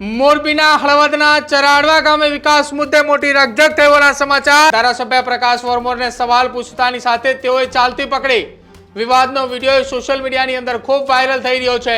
મોરબીના હળવદના ચરાડવા ગામે વિકાસ મુદ્દે મોટી રકઝક થયાના સમાચાર। ધારાસભ્ય પ્રકાશ વર્મોરને સવાલ પૂછતાની સાથે તેઓએ ચાલતી પકડી વિવાદનો વિડીયો સોશિયલ મીડિયાની અંદર ખૂબ વાયરલ થઈ રહ્યો છે।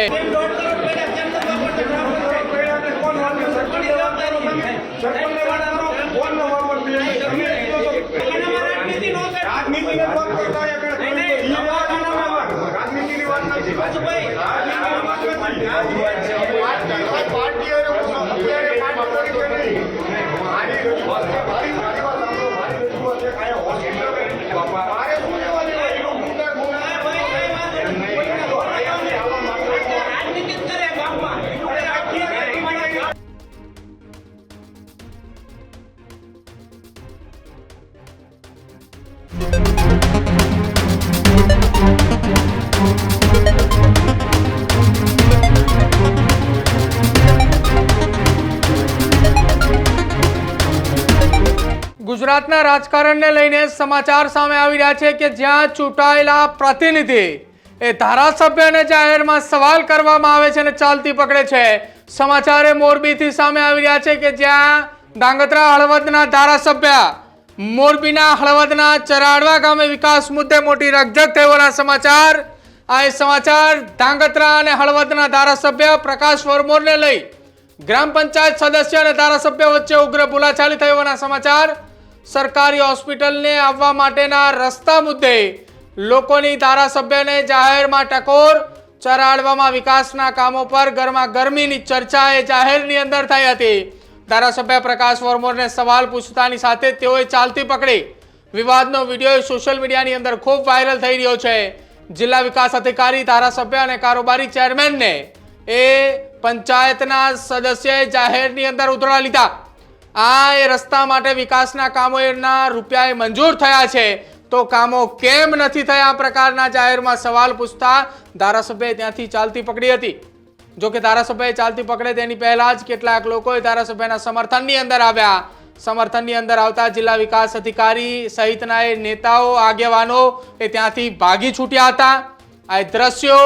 ગુજરાતના રાજકારણને લઈને સમાચાર સામે આવી રહ્યા છે કે જ્યાં ચૂંટાયેલા પ્રતિનિધિ એ ધારાસભ્યને જાહેરમાં સવાલ કરવામાં આવે છે અને ચાલતી પકડે છે। સમાચાર મોરબીથી સામે આવી રહ્યા છે કે જ્યાં ધાંગધ્રા હળવદના ધારાસભ્ય મોરબીના હળવદના ચરાડવા ગામે વિકાસ મુદ્દે મોટી રકઝક થયાના સમાચાર। આ સમાચાર ધાંગધ્રા અને હળવદના ધારાસભ્ય પ્રકાશ વર્મોરને લઈ ગ્રામ પંચાયત સદસ્ય અને ધારાસભ્ય વચ્ચે ઉગ્ર બોલાચાલી થયાના સમાચાર। સરકારી હોસ્પિટલને આવવા માટેના રસ્તા મુદ્દે લોકોની ધારાસભ્યને જાહેરમાં ટકોર। ચરાડવામાં વિકાસના કામો પર ગરમાગરમીની ચર્ચા એ જાહેરની અંદર થઈ હતી। ધારાસભ્ય પ્રકાશ વર્મોરને સવાલ પૂછતાની સાથે તેઓએ ચાલતી પકડી વિવાદનો વિડીયો સોશિયલ મીડિયાની અંદર ખૂબ વાયરલ થઈ રહ્યો છે। જિલ્લા વિકાસ અધિકારી ધારાસભ્ય અને કારોબારી ચેરમેનને એ પંચાયતના સદસ્યએ જાહેરની અંદર ઉતરવા લીધા। આ રસ્તા માટે વિકાસના કામોના રૂપિયા મંજૂર થયા છે તો કામો કેમ નથી થયા આ પ્રકારના જાહેરમાં સવાલ પૂછતા ધારાસભ્યએ ત્યાંથી ચાલતી પકડી હતી। જો કે ધારાસભ્યએ ચાલતી પકડે તેની પહેલા જ કેટલાક લોકોએ ધારાસભ્યના સમર્થનની અંદર આવ્યા। સમર્થનની અંદર આવતા જિલ્લા વિકાસ અધિકારી સહિતના એ નેતાઓ આગેવાનો એ ત્યાંથી ભાગી છૂટ્યા હતા। આ દ્રશ્યો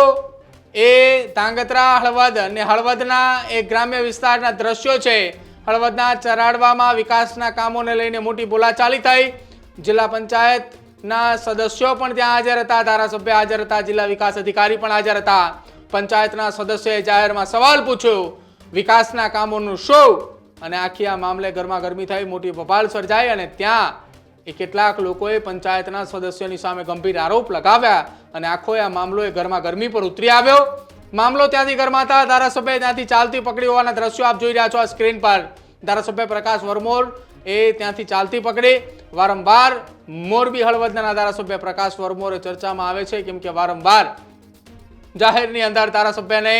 એ ધાંગધ્રા હળવદ અને હળવદના એ ગ્રામ્ય વિસ્તારના દ્રશ્યો છે। હળવદના ચરાડવામાં વિકાસના કામોને લઈને મોટી બોલાચાલી થઈ। જિલ્લા પંચાયતના સદસ્યો પણ ત્યાં હાજર હતા, ધારાસભ્ય હાજર હતા, જિલ્લા વિકાસ અધિકારી પણ હાજર હતા। પંચાયતના સદસ્યોએ જાહેરમાં સવાલ પૂછ્યો વિકાસના કામોનું શું અને આખી આ મામલે ગરમાગરમી થઈ, મોટી બબાલ સર્જાઈ અને ત્યાં એ કેટલાક લોકોએ પંચાયતના સદસ્યોની સામે ગંભીર આરોપ લગાવ્યા અને આખો આ મામલો એ ગરમાગરમી પર ઉતરી આવ્યો। મામલો ત્યાંથી ગરમાતા ધારાસભ્ય ત્યાંથી ચાલતી પકડી હોવાના દ્રશ્યો આપ જોઈ રહ્યા છો આ સ્ક્રીન પર। ધારાસભ્ય પ્રકાશ વર્મોર એ ત્યાંથી ચાલતી પકડી વારંવાર મોરબી હળવદના ધારાસભ્ય પ્રકાશ વર્મોર ચર્ચામાં આવે છે કેમ કે વારંવાર જાહેરની અંદર ધારાસભ્યને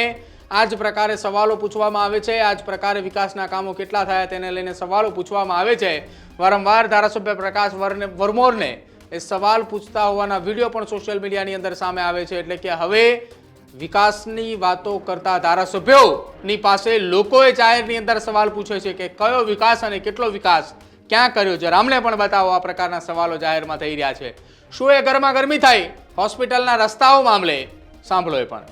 આ જ પ્રકારે સવાલો પૂછવામાં આવે છે। આ જ પ્રકારે વિકાસના કામો કેટલા થયા તેને લઈને સવાલો પૂછવામાં આવે છે। વારંવાર ધારાસભ્ય પ્રકાશ વર્મોરને એ સવાલ પૂછતા હોવાના વિડીયો પણ સોશિયલ મીડિયાની અંદર સામે આવે છે। એટલે કે હવે વિકાસની વાતો કરતા ધારાસભ્યોની પાસે લોકોએ જાહેરની અંદર સવાલ પૂછે છે કે કયો વિકાસ અને કેટલો વિકાસ ક્યાં કર્યો છે, અમને પણ બતાવો। આ પ્રકારના સવાલો જાહેરમાં થઈ રહ્યા છે। શું એ ગરમાગરમી થઈ હોસ્પિટલના રસ્તાઓ મામલે? સાંભળો એ પણ।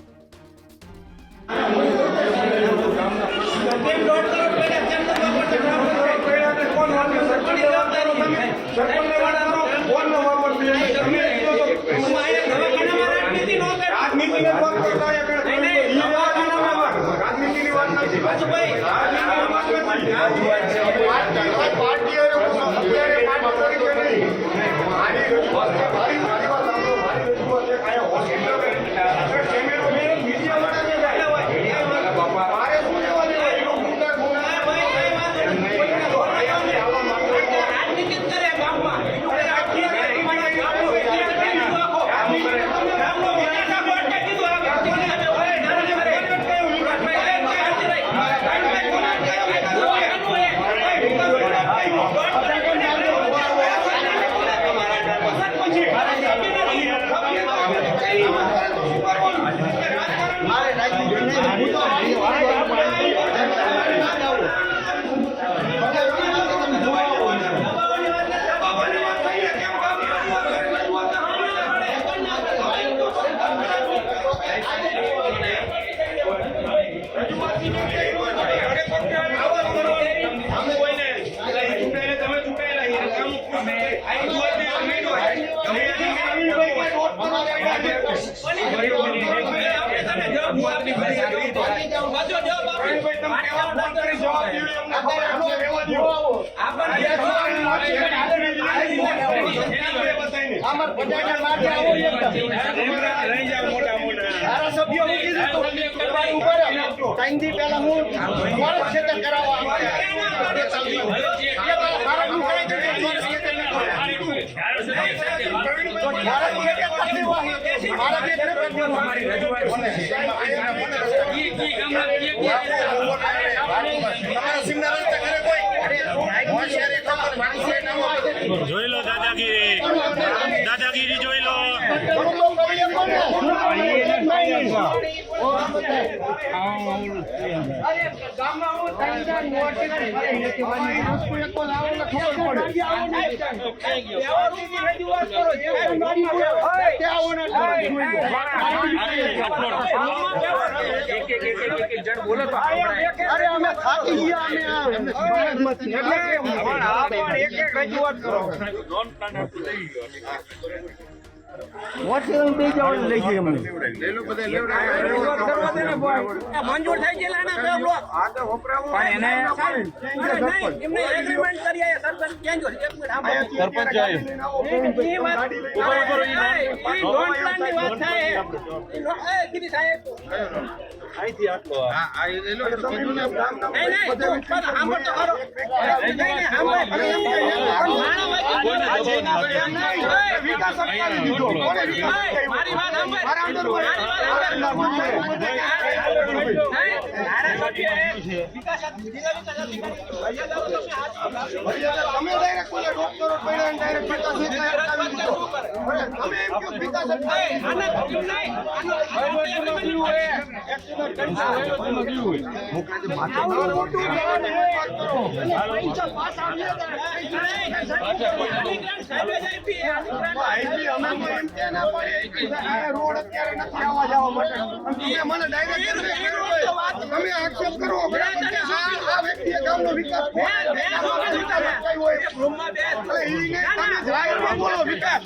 ધારાસભ્યો મૂકી દીધું ઉભા રહ્યો ટાઈમ થી પહેલા હું વર્ષ ક્ષેત્ર કરાવવા જોઈ લો દાદાગીરી દાદાગીરી જોઈ લો મંજૂર થઈ ગયેલા મારી વાત રોડ અત્યારે નથી આવવા જવા માટે મને ડાયરેક્ટ તમે આક્ષેપ કરો આ વ્યક્તિએ ગામનો વિકાસ બોલો વિકાસ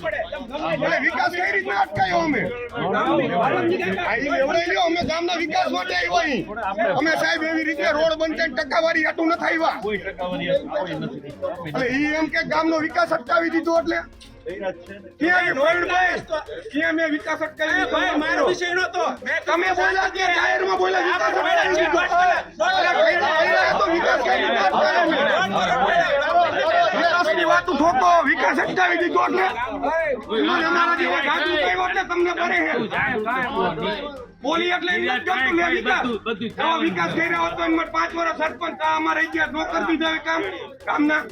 વિકાસ કઈ રીતના અટકાયો અમે અમે ગામના વિકાસ માટે આવ્યા અમે સાહેબ એવી રીતે રોડ બનશે ટકાવારી આટલું નથી આવ્યા એમ કે ગામનો વિકાસ અટકાવી દીધો એટલે ક્યાં મેં વિકાસ અટકાવી મારો વિષય નતો તમે બોલ્યા કે જાહેરમાં બોલ્યા વિકાસની વાત ઠોકો વિકાસ અટકાવી દીધો એટલે તમને પડે બોલી એટલે વિકાસ કર્યા હતો 5 વર્ષ સરપંચ અમારે ગયા નોકર દીધા કામ કામના